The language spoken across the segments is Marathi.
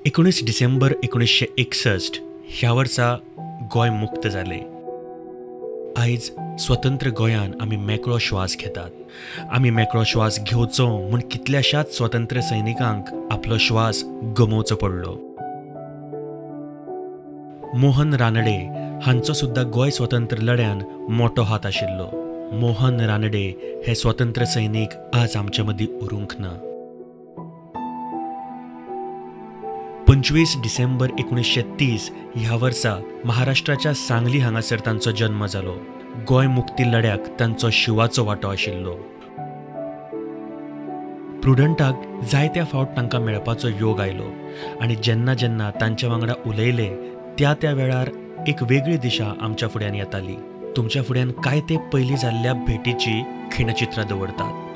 19 डिसेंबर 1961 ह्या वर्सा गोंय मुक्त जालें. आयज स्वतंत्र गोंयान आमी मेकळो श्वास घेतात. आमी मेकळो श्वास घेवचो म्हूण कितल्याशाच स्वतंत्र सैनिकांक आपलो श्वास गमोवचो पडलो. मोहन रानडे हांचो सुद्दां गोंय स्वतंत्र लढ्यान मोठो हात आशिल्लो. मोहन रानडे हे स्वतंत्र सैनीक आज आमचे मदीं उरूंक ना. 25 डिसेंबर 1930 ह्या वर्सा महाराष्ट्राच्या सांगली हांगासर तांचो जन्म जालो. गोंय मुक्ती लढ्याक तांचो शिवाचो वांटो आशिल्लो. प्रुडंटाक जायत्या फावट तांकां मेळपाचो योग आयलो आनी जेन्ना जेन्ना तांचे वांगडा उलयले त्या वेळार एक वेगळी दिशा आमच्या फुड्यान येताली. तुमच्या फुड्यान काय ते पयलीं जाल्ल्या भेटीची खिणचित्रां दवरतात.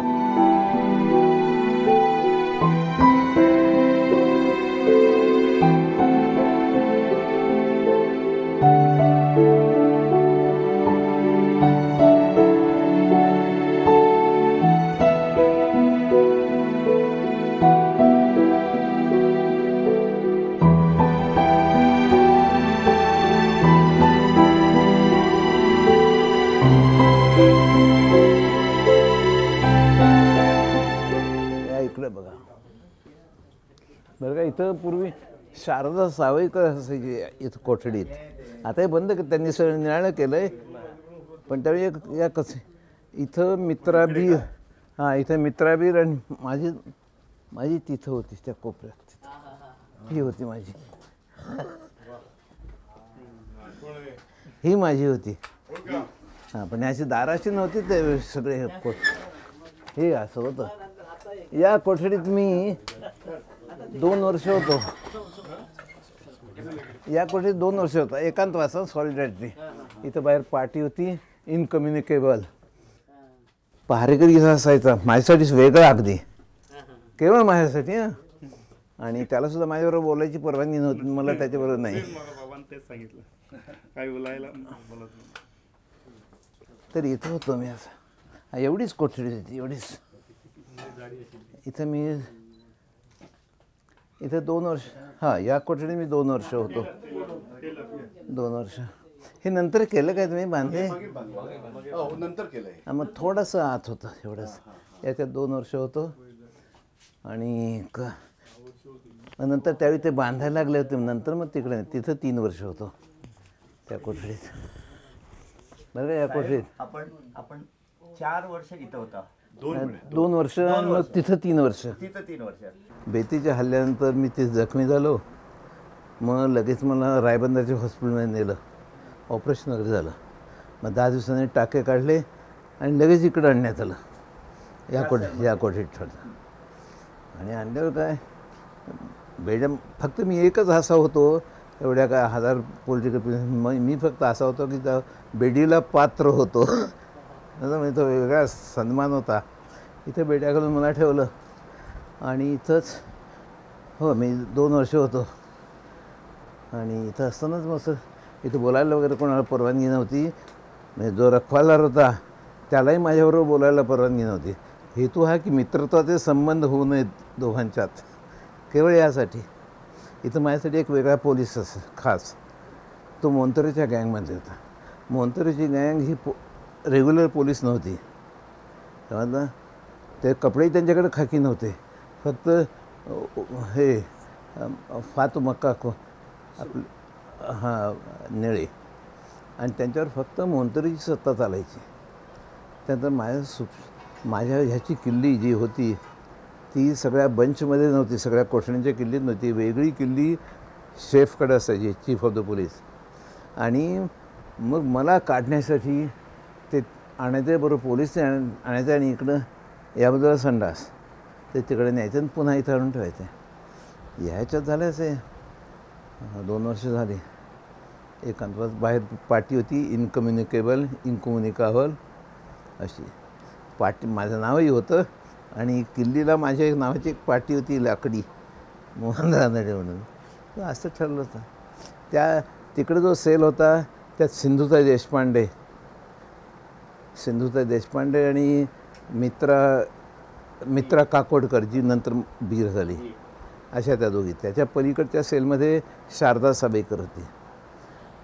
बरं का, इथं पूर्वी शारदा सावयकर असायची इथं कोठडीत. आता हे बंद त्यांनी सगळं निर्णय केलं आहे. पण त्यावेळी एक या कसं इथं मित्राबीर, हां इथं मित्राबीर आणि माझी तिथं होती त्या कोपऱ्यात. ही होती माझी, ही माझी होती. हां पण याची दाराची नव्हती ते सगळे हे असं होतं. या कोठडीत मी 2 वर्ष होतो. या कोठडीत 2 वर्ष होता. एकांतवासा सॉलिडॅरिटी. इथं बाहेर पार्टी होती इनकम्युनिकेबल. पहारेकरी असायचा माझ्यासाठीच वेगळा, अगदी केवळ माझ्यासाठी. हां आणि त्यालासुद्धा माझ्याबरोबर बोलायची परवानगी नव्हती. मला त्याच्याबरोबर नाही. तर इथं होतो मी. असं एवढीच कोठडी होती, एवढीच. इथं मी इथे 2 वर्ष, हां या कोठडीत मी 2 वर्ष होतो. 2 वर्ष. हे नंतर केलं काय तुम्ही बांधले? नंतर केलं. मग थोडंसं आत होतं एवढंच. याच्यात 2 वर्ष होतो. आणि नंतर त्यावेळी ते बांधायला लागले होते. नंतर मग तिकडे तिथं 3 वर्ष होतो त्या कोठडीत. बरं का, या कोठडीत आपण 4 वर्ष इथं होता. 2 वर्ष मग तिथं 3 वर्ष. तिथं 3 वर्ष. बेतीच्या हल्ल्यानंतर मी ते जखमी झालो. मग लगेच मला रायबंदरच्या हॉस्पिटलमध्ये नेलं. ऑपरेशन वगैरे झालं. मग 10 दिवसांनी टाके काढले आणि लगेच इकडं आणण्यात आलं. या कोठडीत ठरलं. आणि आणल्यावर काय बेडम फक्त मी एकच असा होतो. एवढ्या काय 1000 पॉलिटिकल मी फक्त असा होतो की त्या बेडीला पात्र होतो. म्हणजे तो वेगळा सन्मान होता. इथं बेड्या घालून मला ठेवलं आणि इथंच हो मी 2 वर्ष होतो. आणि इथं असतानाच मग इथं बोलायला वगैरे कोणाला परवानगी नव्हती. म्हणजे जो रखवालदार होता त्यालाही माझ्याबरोबर बोलायला परवानगी नव्हती. हेतू हा की मित्रत्वाचे संबंध होऊ नयेत दोघांच्यात, केवळ यासाठी. इथं माझ्यासाठी एक वेगळा पोलीस खास, तो मोंतरेच्या गँगमध्ये होता. मोंतरेची गँग ही रेग्युलर पोलीस नव्हती. समजलं? ते कपडेही त्यांच्याकडे खाकी नव्हते. फक्त हे फातू मक्का आपलं हां निळे. आणि त्यांच्यावर फक्त मोंतरीची सत्ता चालायची. त्यानंतर माझ्या ह्याची किल्ली जी होती ती सगळ्या बंचमध्ये नव्हती, सगळ्या कोठड्यांच्या किल्लीत नव्हती. वेगळी किल्ली शेफकडे असायची, चीफ ऑफ द पोलीस. आणि मग मला काढण्यासाठी ते आणायचे, बरोबर पोलीस आणायचं आणि इकडं या बाजूला संडास, ते तिकडे न्यायचं आणि पुन्हा इथं आणून ठेवायचं. ह्याच्यात झालं असे 2 वर्ष झाली. एकांतवास बाहेर पार्टी होती इनकम्युनिकेबल अशी पार्टी. माझं नावही होतं आणि किल्लीला माझ्या एक नावाची एक पार्टी होती लाकडी, मोहन रानडे म्हणून. तर असं ठरलं होतं. तिकडे जो सेल होता त्यात सिंधुताई देशपांडे आणि मित्रा काकोडकर जी नंतर बीर झाली, अशा त्या दोघी. त्याच्या पलीकडच्या सेलमध्ये शारदा साबेकर होती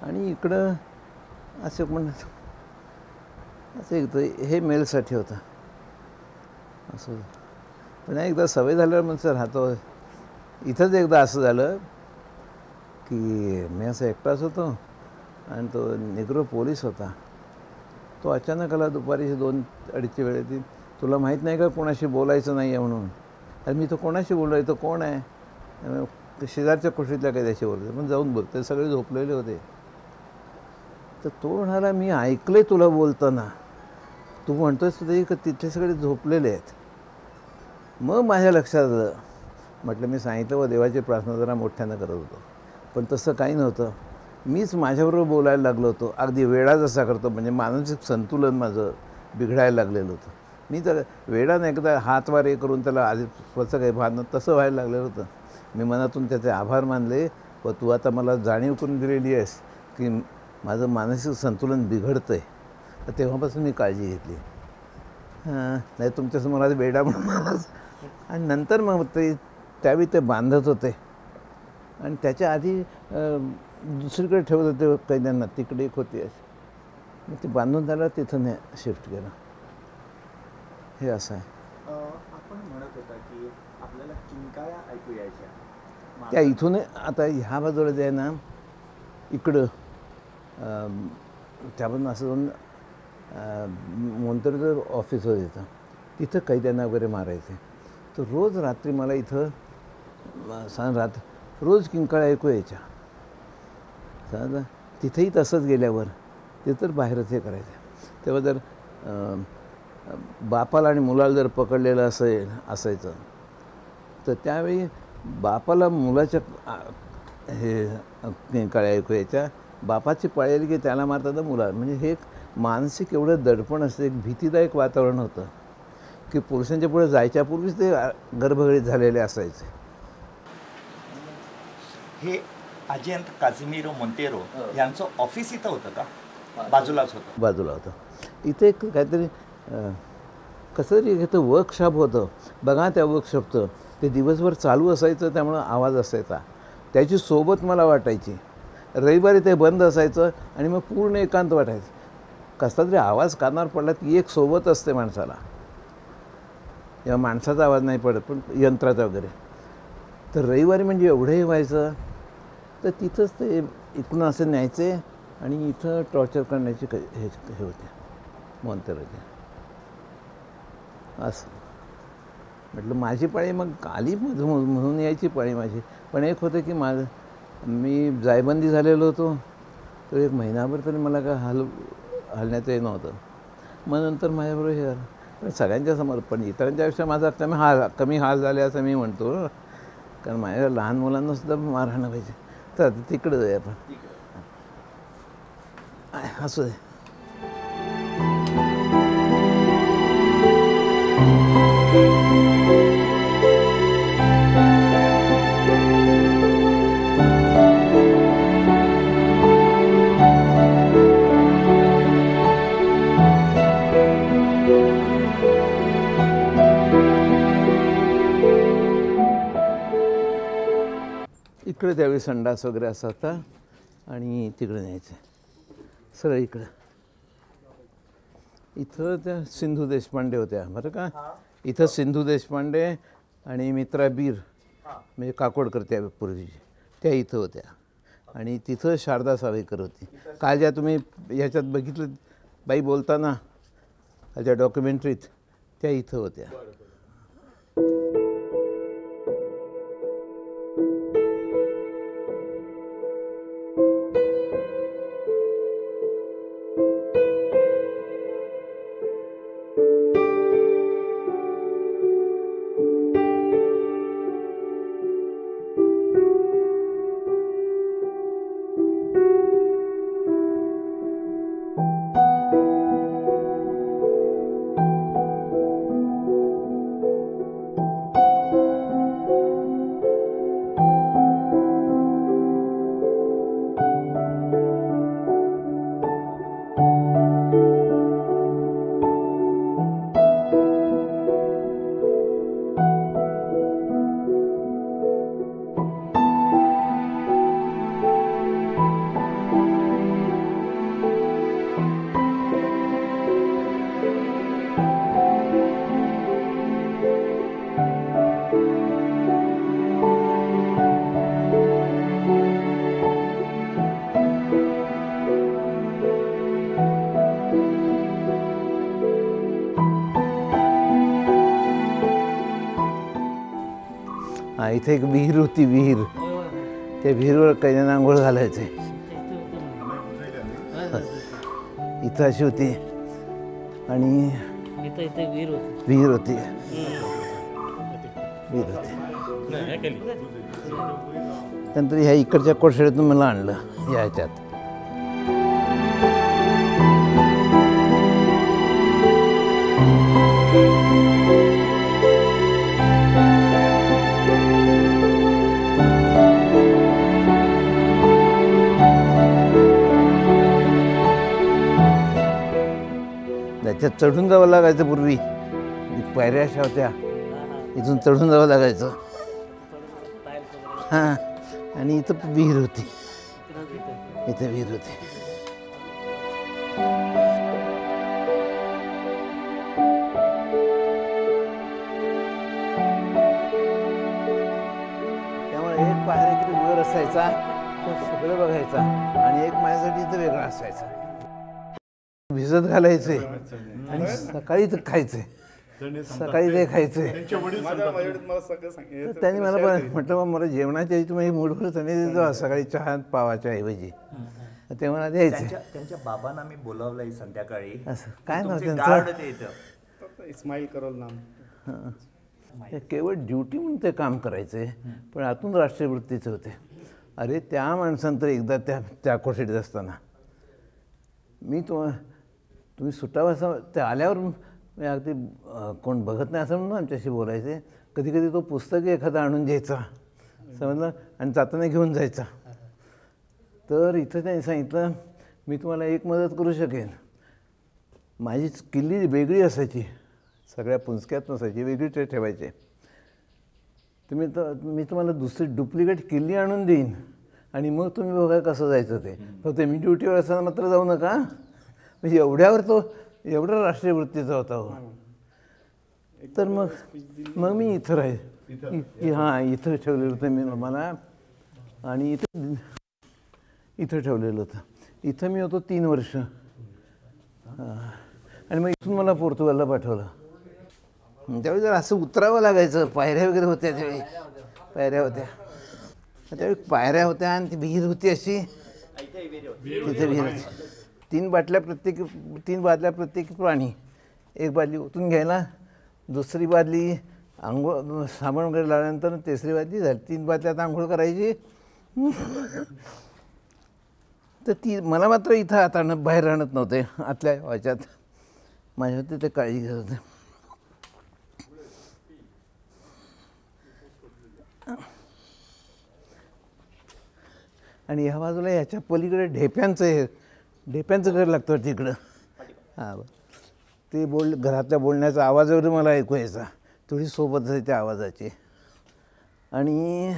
आणि इकडं असं म्हणत असं एक हे मेलसाठी होतं असं. पण एकदा सवय झाल्यावर मग सर राहतो. इथंच एकदा असं झालं की मी असं एकटाच होतो आणि तो निग्रो पोलीस होता. तो अचानक आला दुपारी 2-2:30 वेळेत, तुला माहीत नाही का कोणाशी बोलायचं नाही आहे म्हणून. आणि मी तो कोणाशी बोललो आहे, तो कोण आहे, शेजारच्या कुशीतल्या काही त्याशी बोलतो. पण जाऊन बघते सगळे झोपलेले होते. तर तो म्हणाला, मी ऐकले तुला बोलताना, तू म्हणतोस तरी का तिथे सगळे झोपलेले आहेत. मग माझ्या लक्षात आलं. म्हटलं मी सांगितलं व देवाची प्रार्थना जरा मोठ्यानं करत होतो, पण तसं काही नव्हतं. मीच माझ्याबरोबर बोलायला लागलो होतो, अगदी वेडा जसा करतो, म्हणजे मानसिक संतुलन माझं बिघडायला लागलेलं होतं. मी तर वेडानं एकदा हातवारे करून त्याला आधी स्वच्छ काही भान तसं व्हायला लागलेलं होतं. मी मनातून त्याचे आभार मानले, व तू आता मला जाणीव करून दिलेली आहेस की माझं मानसिक संतुलन बिघडतं आहे. तर तेव्हापासून मी काळजी घेतली. नाही तुमच्यासमोर आज वेडा म्हणून मला. आणि नंतर मग त्यावेळी ते बांधत होते आणि त्याच्या आधी दुसरीकडे ठेवत होते कैद्यांना, तिकडे एक होती अशी. मग ते बांधून त्याला तिथं शिफ्ट केलं. हे असं आहे. आपण म्हणत होता की आपल्याला किंकाळ्या ऐकू यायच्या. त्या इथून आता ह्या बाजूला जे आहे ना, इकडं त्यापासून असं जाऊन मोंतरेचं ऑफिस होतं तिथं, तिथं कैद्यांना वगैरे मारायचे. तर रोज रात्री मला इथं रोज किंकाळ्या ऐकू यायच्या. तिथेही तसंच गेल्यावर ते तर बाहेरच हे करायचं. तेव्हा जर बापाला आणि मुलाला जर पकडलेलं असायचं तर त्यावेळी बापाला मुलाच्या हे किंकाळ्या ऐकू यायच्या. बापाची पळेल की त्याला मारतात मुला. म्हणजे हे एक मानसिक एवढं दडपण असतं, एक भीतीदायक वातावरण होतं की पुरुषांच्या पुढे जायच्या पूर्वीच ते गर्भगडीत झालेले असायचे. हे अजिंत काझिमिरो मोंतेरो यांचं ऑफिस इथं होतं का? बाजूलाच होतं. बाजूला होतं. इथे एक काहीतरी कसं तरी इथं वर्कशॉप होतं बघा. त्या वर्कशॉपचं ते दिवसभर चालू असायचं, त्यामुळं आवाज असायचा. त्याची सोबत मला वाटायची. रविवारी ते बंद असायचं आणि मग पूर्ण एकांत वाटायचं. कसा तरी आवाज कानावर पडला ती एक सोबत असते माणसाला. या माणसाचा आवाज नाही पडत, पण यंत्राचा वगैरे. तर रविवारी म्हणजे एवढंही व्हायचं. तर तिथंच ते इकडून असं न्यायचे आणि इथं टॉर्चर करण्याची हे होते मोंतेरोचे. असं म्हटलं माझी पाळी मग आली म्हणून यायची पाळी माझी. पण एक होतं की मी जायबंदी झालेलो होतो, तर 1 महिनाभर तरी मला काय हलण्याचं हे नव्हतं. मग नंतर माझ्याबरोबर हे झालं. पण सगळ्यांच्या समोर, पण इतरांच्यापेक्षा माझा कमी हाल झाले असं मी म्हणतो. कारण माझ्या लहान मुलांनासुद्धा मारहाणं पाहिजे. तर तिकडं जाऊया आपण. असू दे. इकडे त्यावेळी संडास वगैरे असा होता आणि तिकडे न्यायचं सरळ इकडं. इथं त्या सिंधू देशपांडे होत्या बरं का. इथं सिंधू देशपांडे आणि मित्रा बीर म्हणजे काकोडकर त्या पूर्वीची त्या इथं होत्या. आणि तिथं शारदा सावेकर होती. काल ज्या तुम्ही ह्याच्यात बघितलं बाई बोलताना कालच्या डॉक्युमेंटरीत, त्या इथं होत्या. इथे एक विहीर होती, विहीर. त्या विहीरवर कैद्यांना आंघोळ घालायचे. इथं अशी होती आणि विहीर होती. त्यानंतर ह्या इकडच्या कोळशाळेतून मला आणलं या ह्याच्यात. त्याच्यात चढून जावं लागायचं. पूर्वी पायऱ्या अशा होत्या, इथून चढून जावं लागायचं. हां, आणि इथं विहीर होती, इथे विहीर होती. त्यामुळे एक पायऱ्या वर असायचा, तो सगळं बघायचा, आणि एक माझ्यासाठी इथं वेगळा असायचा. भिजत घालायचे आणि सकाळी तर खायचे, सकाळी ते खायचे. त्यांनी मला म्हटलं, मला जेवणाच्या ऐवजी तुम्ही मूडभर चणे देतो सकाळी चहा पावाच्या ऐवजी. ते मला द्यायचे. त्यांच्या बाबांना मी बोलावलंय संध्याकाळी. असं काय नाव गार्ड त्यांचं? ते इथं. इस्माईल करोल नाम. केवळ ड्युटी म्हणून ते काम करायचे, पण आतून राष्ट्रीय वृत्तीचे होते. अरे त्या माणसानं तर एकदा त्या कोठडीत असताना मी तुम्ही सुटावं असं ते आल्यावर अगदी कोण बघत नाही असं म्हणून आमच्याशी बोलायचे. कधी कधी तो पुस्तक एखादा आणून द्यायचा, समजलं, आणि जाताना घेऊन जायचा. तर इथं त्यांनी सांगितलं, मी तुम्हाला एक मदत करू शकेन. माझी किल्ली वेगळी असायची, सगळ्या पुंजक्यात नसायची, वेगळी ते ठेवायचे. मी तुम्हाला दुसरी डुप्लिकेट किल्ली आणून देईन आणि मग तुम्ही बघा कसं जायचं ते. फक्त मी ड्युटीवर असताना मात्र जाऊ नका. म्हणजे एवढ्यावर तो एवढा राष्ट्रीय वृत्तीचा होता हो. तर मग मी इथं राहील. हां, इथं ठेवलेलं होतं मी मला, आणि इथं ठेवलेलं होतं. इथं मी होतो 3 वर्ष. आणि मग इथून मला पोर्तुगालला पाठवलं. त्यावेळी जर असं उतरावं लागायचं, पायऱ्या वगैरे होत्या, त्यावेळी पायऱ्या होत्या, त्यावेळी पायऱ्या होत्या, आणि ती विहीर होती अशी, तिथे विहीर होती. 3 बादल्या प्रत्येकी प्राणी. एक बादली ओतून घ्यायला, दुसरी बादली आंघोळ साबण वगैरे लावल्यानंतर, तिसरी बादली झाली. 3 बादल्यात आंघोळ करायची. तर मला मात्र इथं आता बाहेर राहणत नव्हते, आतल्या ह्याच्यात माझ्या होते, ते काळजी घेत होते. आणि ह्या बाजूला याच्या पलीकडे ढेप्यांचं घर लागतं तिकडं. हां, ते घरातल्या बोलण्याचा आवाज वगैरे मला ऐकू यायचा, थोडी सोबत झाली त्या आवाजाची. आणि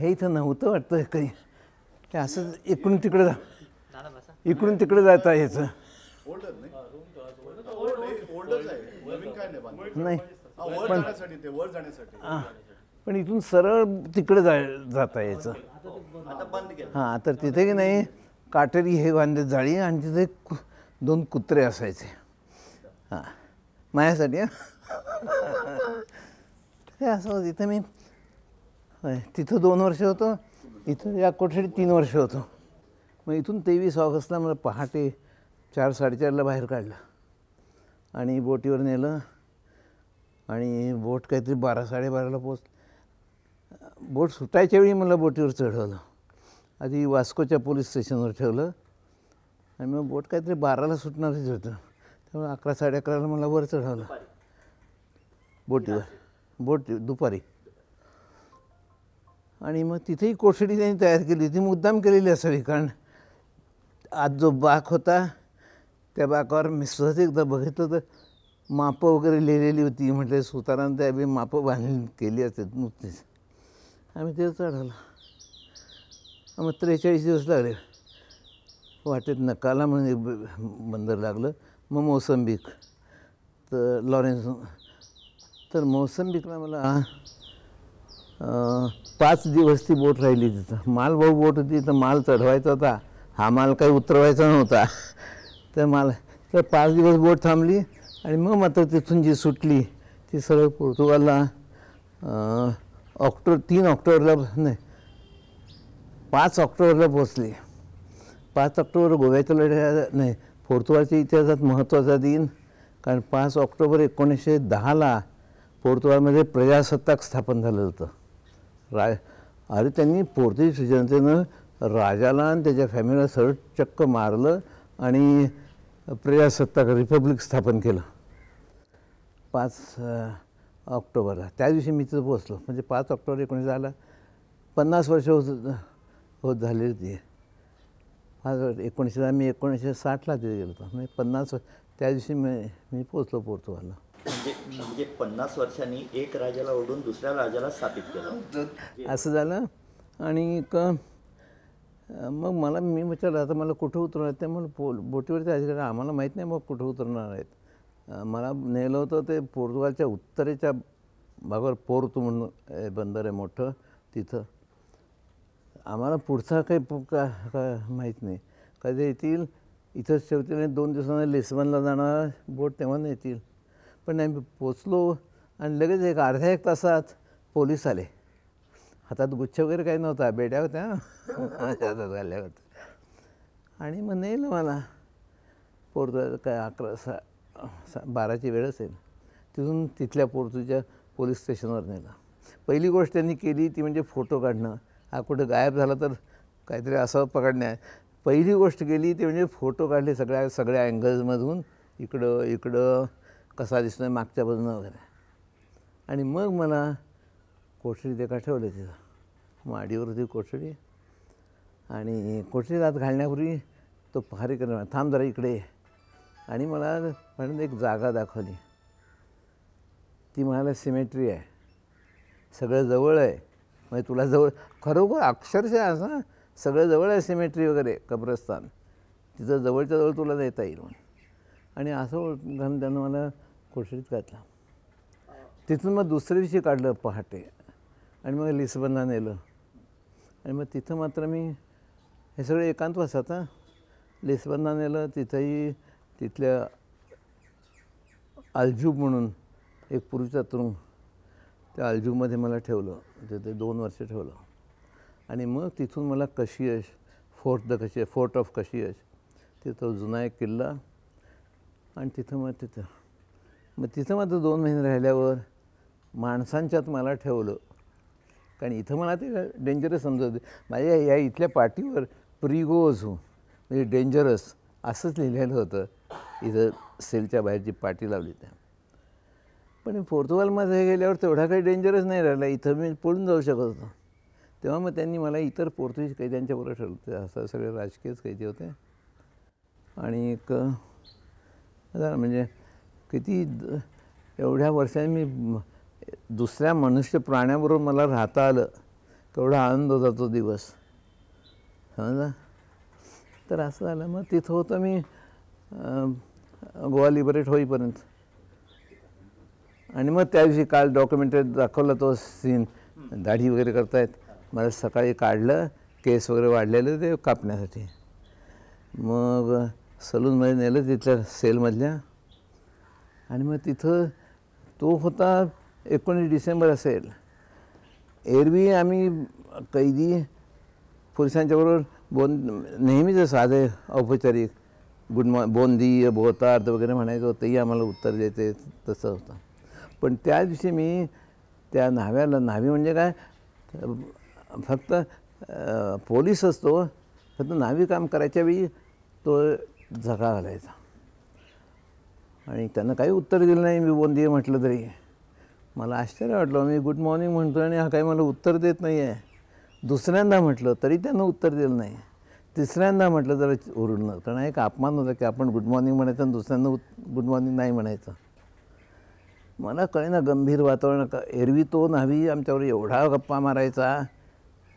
हे इथं नव्हतं वाटतं काही, ते असं इकडून तिकडं जाता यायचं. नाही, पण इथून सरळ तिकडे जाता यायचं. हां, तर तिथे की नाही काटेरी हे बांधले जाळी, आणि तिथे 2 कुत्रे असायचे. हां, माझ्यासाठी. हे असं होतं. तिथं मी तिथं 2 वर्ष होतो, इथं या कोठडीत 3 वर्ष होतो. मग इथून 23 ऑगस्टला मला पहाटे 4-4:30ला बाहेर काढलं आणि बोटीवर नेलं. आणि बोट काहीतरी 12-12:30ला बोट सुटायच्या वेळी मला बोटीवर चढवलं. आधी वास्कोच्या पोलीस स्टेशनवर ठेवलं, आणि मग बोट काहीतरी 12ला सुटणारच होतं. त्यामुळे 11-11:30ला मला वर चढवलं बोट दुपारी. आणि मग तिथेही कोठडी त्यांनी तयार केली, ती मुद्दाम केलेली असावी, कारण आज जो बाक होता त्या बाकावर मी सहज एकदा बघितलं तर मापं वगैरे लिहिलेली होती. म्हटलं सुतारानं त्या मापं बांधली केली असते नुकतीच. आम्ही ते चढवलं. मग 43 दिवस लागले. वाटेत नकाला म्हणून बंदर लागलं, मग मोसंबिक, तर लॉरेन्स. तर मोसंबिकला मला 5 दिवस ती बोट राहिली तिथं. मालभाऊ बोट होती, तर माल चढवायचा होता, हा माल काही उतरवायचा नव्हता. तर 5 दिवस बोट थांबली, आणि मग मात्र तिथून जी सुटली ती सरळ पोर्तुगालला 3 ऑक्टोबरला नाही 5 ऑक्टोबरला पोचले. 5 ऑक्टोबर गोव्याच्या लढ्या नाही पोर्तुगालच्या इतिहासात महत्त्वाचा दिन, कारण 5 ऑक्टोबर 1910ला पोर्तुगालमध्ये प्रजासत्ताक स्थापन झालं होतं. अरे त्यांनी पोर्तुगीज जनतेनं राजाला आणि त्याच्या फॅमिलीला सरळ चक्क मारलं आणि प्रजासत्ताक रिपब्लिक स्थापन केलं 5 ऑक्टोबरला. त्या दिवशी मी तिथं पोचलो. म्हणजे 5 ऑक्टोबर 1910ला 50 वर्ष होत झाली होती. 1910 मी 1960ला तिथे गेलो होतो. म्हणजे 50 त्या दिवशी मी पोचलो पोर्तुगालला. म्हणजे 50 वर्षांनी एक राजाला ओढून दुसऱ्या राजाला स्थापित केलं असं झालं. आणि मग मी विचारलं आता मला कुठं उतरणार ते. मला बोटीवरती अधिकारी आम्हाला माहीत नाही मग कुठं उतरणार आहेत. मला नेलं होतं ते पोर्तुगालच्या उत्तरेच्या भागावर पोर्तो म्हणून बंदर आहे मोठं, तिथं. आम्हाला पुढचा काही माहीत नाही. कधी येतील इथंच ठेवतील आणि 2 दिवसांना लिस्बनला जाणार बोट तेव्हा येतील. पण आम्ही पोचलो आणि लगेच एक अर्ध्या 1 तासात पोलीस आले. हातात गुच्छ वगैरे काही नव्हता, बेड्या होत्या हातात घालल्या होत्या. आणि मग नेलं मला पोर्तुगाल काय 11-12ची वेळ असेल. तिथून तिथल्या पोर्तुच्या पोलीस स्टेशनवर नेलं. पहिली गोष्ट त्यांनी केली ती म्हणजे फोटो काढणं. हा कुठं गायब झाला तर काहीतरी असं पकडणे. पहिली गोष्ट केली ती म्हणजे फोटो काढले सगळ्या अँगल्समधून, इकडं कसा दिसतोय मागच्या बाजूनं वगैरे. आणि मग मला कोठडीत एका ठेवलं तिथं माडीवर होती कोठडी. आणि कोठडीत आत घालण्यापूर्वी तो पहारेकर थांब जरा इकडे. आणि मला एक जागा दाखवली. ती म्हणाला सिमेट्री आहे, सगळं जवळ आहे. म्हणजे तुला जवळ खरोखर अक्षरशः असं सगळं जवळ आहे सिमेट्री वगैरे कब्रस्तान, तिथं जवळच्या जवळ तुला देता येईल म्हणून. आणि असं घालून त्यानं मला कोठडीत घातलं. तिथून मग दुसऱ्या दिवशी काढलं पहाटे आणि मग लिस्बनला नेलं. आणि मग तिथं मात्र मी हे सगळं एकांतवासात लिस्बनला नेलं. तिथंही तिथल्या अल्जूब म्हणून एक पूर्वीचा तुरुंग, त्या अल्जूबमध्ये मला ठेवलं. तिथे 2 वर्ष ठेवलं. आणि मग तिथून मला कशियश फोर्ट ऑफ कशियश तिथं जुना एक किल्ला. आणि तिथं मात्र 2 महिने राहिल्यावर माणसांच्यात मला ठेवलं. कारण इथं मला ते डेंजरस समजत होते. माझ्या या इथल्या पाठीवर प्रिगोज म्हणजे डेंजरस असंच लिहिलेलं होतं. इथं सेलच्या बाहेरची पाटी लावली त्या. पण पोर्तुगालमध्ये गेल्यावर तेवढा काही डेंजरस नाही राहिला. इथं मी पळून जाऊ शकत होतो. तेव्हा मग त्यांनी मला इतर पोर्तुगीज कैद्यांच्याबरोबर ठेवलं. ते असं सगळे राजकीयच कैदी होते. आणि म्हणजे किती एवढ्या वर्षांनी मी दुसऱ्या मनुष्य प्राण्याबरोबर मला राहता आलं, केवढा आनंद होता तो दिवस, समजा. तर असं झालं. मग तिथं होतं मी गोवा लिबरेट होईपर्यंत. आणि मग त्या दिवशी काल डॉक्युमेंटरी दाखवला तो सीन, दाढी वगैरे करतायत. मला सकाळी काढलं, केस वगैरे वाढलेले ते कापण्यासाठी. मग सलूनमध्ये नेलं तिथल्या सेलमधल्या. आणि मग तिथं तो होता 19 डिसेंबर असेल. एरवी आम्ही कैदी पोलिसांच्याबरोबर नेहमीच साधे औपचारिक बोंदी बोहतार्थ वगैरे म्हणायचो, तेही आम्हाला उत्तर द्यायचे, तसं होतं. पण त्या दिवशी मी त्या न्हावी म्हणजे काय, फक्त पोलीस असतो, फक्त न्हावी काम करायच्या वेळी तो झगा घालायचा. आणि त्यांना काही उत्तर दिलं नाही. मी बोंदी म्हटलं तरी मला आश्चर्य वाटलं. मी गुड मॉर्निंग म्हणतो आणि हा काही मला उत्तर देत नाही आहे. दुसऱ्यांदा म्हटलं तरी त्यांना उत्तर दिलं नाही. तिसऱ्यांदा म्हटलं जरा ओरडलं. कारण एक अपमान होता की आपण गुड मॉर्निंग म्हणायचं आणि दुसऱ्यांदा गुड मॉर्निंग नाही म्हणायचं. मला कळेना गंभीर वातावरण. एरवी तो न्हावी आमच्यावर एवढा गप्पा मारायचा,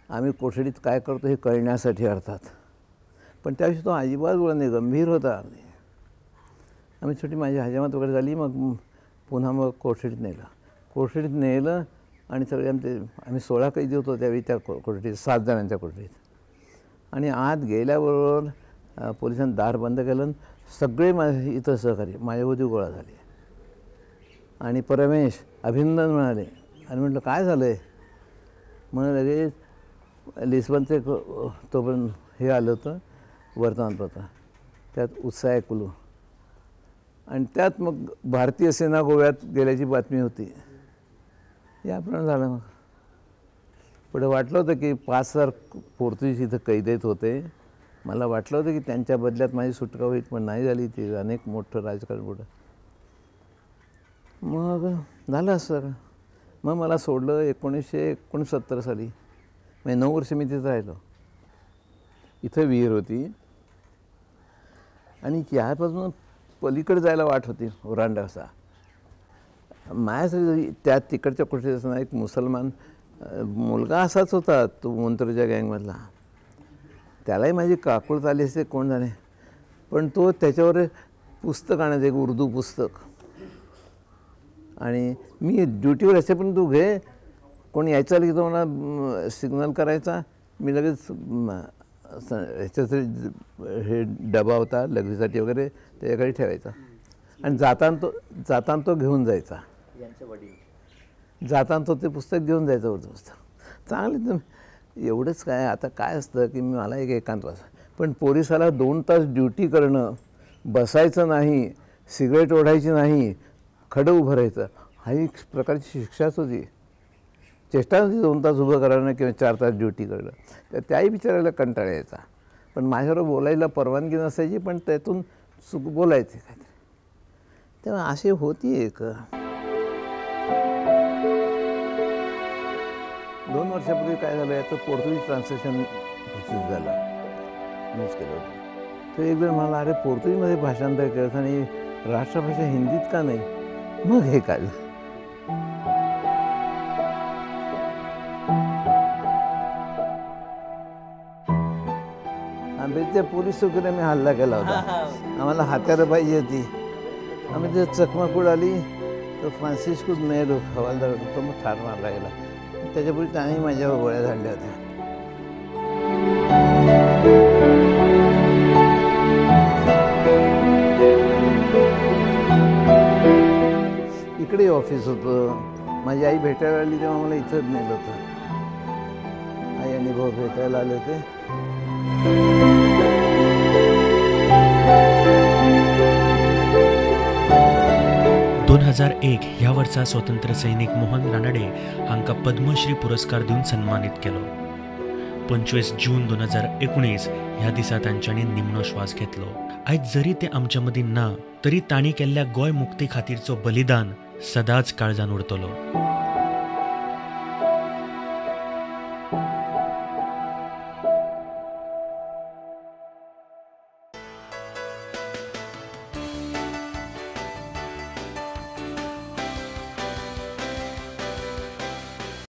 आम्ही कोठडीत काय करतो हे कळण्यासाठी अर्थात. पण त्याविषयी तो अजिबात बोलला नाही, गंभीर होता. आम्ही छोटी माझी हजामत वगैरे झाली. मग पुन्हा मग कोठडीत नेलं आणि सगळे आम्ही 16 कैदी होतो त्यावेळी त्या कोठडीत, 7 जणांच्या कोठडीत. आणि आत गेल्याबरोबर पोलिसांनी दार बंद केलं. सगळे माझे इथं सहकारी माझ्याभोवती गोळा झाले आणि परमेश अभिनंदन म्हणाले. आणि म्हटलं काय झालं आहे. मग लगेच लिस्बनचे तो पण हे आलं होतं वर्तमानपत्र, त्यात उत्साह कुलू, आणि त्यात मग भारतीय सेना गोव्यात गेल्याची बातमी होती. याप्रमाणे झालं. मग पुढे वाटलं होतं की 5,000 पोर्तुगीज इथं कैदेत होते. मला वाटलं होतं की त्यांच्या बदल्यात माझी सुटका होईल, पण नाही झाली. ती अनेक मोठं राजकारण पुढं. मग झालं असं. मग मला सोडलं 1969 साली. म्हणजे 9 वर्ष मी तिथं राहिलो. इथं विहीर होती आणि ह्यापासून पलीकडे जायला वाट होती ओरांडासा. माझ्यासाठी त्या तिकडच्या कुठे असताना एक मुसलमान मुलगा असाच होता, तो मोंतरोच्या गँगमधला. त्यालाही माझी काकूळ आली असते कोण जाणे. पण तो त्याच्यावर पुस्तक आणायचं, एक उर्दू पुस्तक. आणि मी ड्युटीवर असे पण तू घे, कोणी यायचं आलं की तो मला सिग्नल करायचा. मी लगेच ह्याच्यासाठी हे डबा होता लगेचसाठी वगैरे त्याच्याकडे ठेवायचा. आणि जाताना तो घेऊन जायचा. जाताना तो ते पुस्तक घेऊन जायचं उर्दू पुस्तक. चांगलं. एवढंच काय, आता काय असतं की मला एक एकांतवास. पण पोलिसाला 2 तास ड्युटी करणं, बसायचं नाही, सिगरेट ओढायची नाही, खडं उभं राहायचं, हा एक प्रकारची शिक्षाच होती. चेष्टा होती 2 तास उभं करणं किंवा 4 तास ड्युटी करणं. तर त्याही बिचारायला कंटाळा यायचा. पण माझ्याबरोबर बोलायला परवानगी नसायची, पण त्यातून बोलायचे काहीतरी. तेव्हा अशी होती एक. 2 वर्षापूर्वी काय झालं, याचं पोर्तुगीज ट्रान्सलेशन प्रसिद्ध झालं, न्यूज केलं होतं. तो एक वेळ मला, अरे पोर्तुगीजमध्ये भाषांतर केलं आणि राष्ट्रभाषा हिंदीत का नाही. मग हे काढलं. आंबेडकर पोलीस वगैरे मी हल्ला केला होता. आम्हाला हत्यारं पाहिजे होती. आम्ही तिथं चकमक उडाली तर फ्रान्सिस्को मेयर हवालदार होता, तो मग ठार मारला गेला. त्याच्यापूर्वी त्याने माझ्यावर गोळ्या झाडल्या होत्या. इकडे ऑफिस होतं. माझी आई भेटायला आली तेव्हा मला इथंच नेलं होतं. आई आणि भाऊ भेटायला आले होते. 2001 ह्या वर्सा स्वतंत्र सैनिक मोहन रानडे हांका पद्मश्री पुरस्कार दिवन सन्मानित केलो. 25 जून 2019 ह्या दिसा तांच्यांनी निमणो श्वास घेतलो. आयज जरी ते आमच्या मदीं ना, तरी तांणी केल्ल्या गोंय मुक्ती खातीरचो बलिदान सदांच काळजान उरतलो.